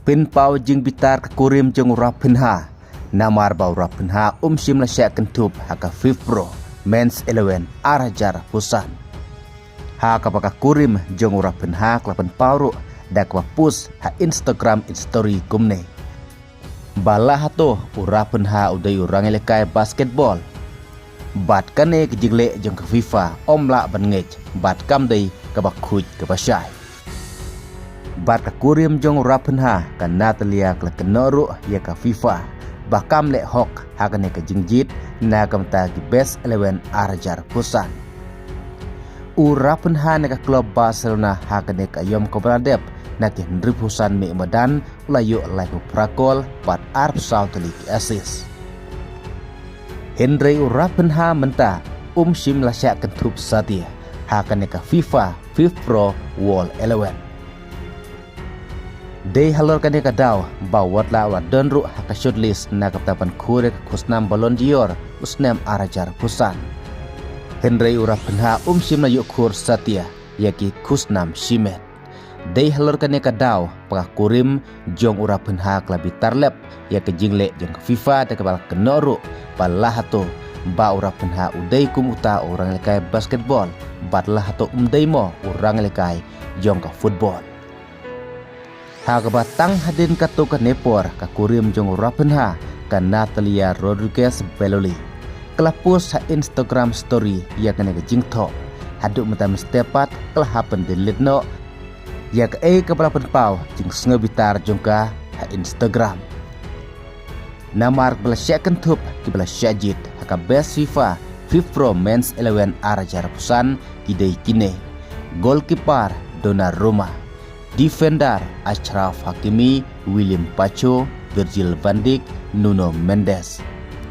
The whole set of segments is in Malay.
Pin pau jing bitar kurim jeng rapinha. Namar bau rapinha sim la syak kentup haka FIFPro Men's 11 Arajar Pusan. Haka baka kurim jeng rapinha klapan pauru dak wapus ha Instagram story kumne. Bala hato urapinha uday urang elekai basketball. Bat kane kejigle jeng ke FIFA omla bangej bat kamday kabak kuj kebasyai. Bat kakurim jong rapinha kan Natalia klekenoru ya ka FIFA bakam le hok hakane ke jingjit na kamta ki best 11 Arajar Pusan. Rapinha na ka klub Barcelona hakane ka yom kobradep na ki Hendrik Pusan me madan layu laipu prakol bat arp sautlik assist. Hendrik rapinha menta sim la syak kentup satia hakane ka FIFA FIFPro World 11. Day halor kane ka daw bawat la wa donru haka shortlist na kaptapan kurek kusnam Ballon d'Or usnem Arajar Pusan. Henry urapinha sim na yukur satia yaki kusnam shimet. Day halor kane ka daw pakakurim jong urapinha klabi tarlep ya ke jingle jong FIFA te kabal kenoru balahato ba urapinha uday kumuta orang lekai basketball batlah hato umday mo orang lekai jong ka football. Hagabatang hadin kato ka nepor ka kurim jong rapinha ka Natalia Rodriguez Beloli. Kelapus ha Instagram story ya ka jingto. Haduk matam stepat kelahapan dilitno ya ka kapalapan pau jing sengabitar jong ka ha Instagram. Namar bala syakan tup ki bala syajit haka best FIFA FIFPro Men's 11 Arajar Pusan kidai kine. Goalkeeper Donnarumma. Defender Achraf Hakimi, William Pacho, Virgil van Dijk, Nuno Mendes.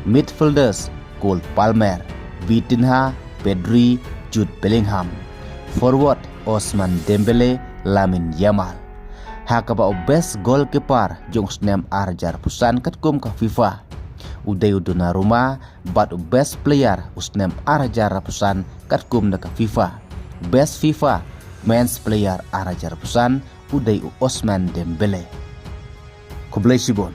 Midfielders Cole Palmer, Vitinha, Pedri, Jude Bellingham. Forward Osman Dembele, Lamine Yamal. Hakaba best goalkeeper jong snem Arajar Pusan katkum ka FIFA. Uday Donnarumma bat best player usnem Arajar Pusan katkum na ka FIFA. Best FIFA Men's player Arajar Pusan uday Osman Dembele. Kublai Sibon.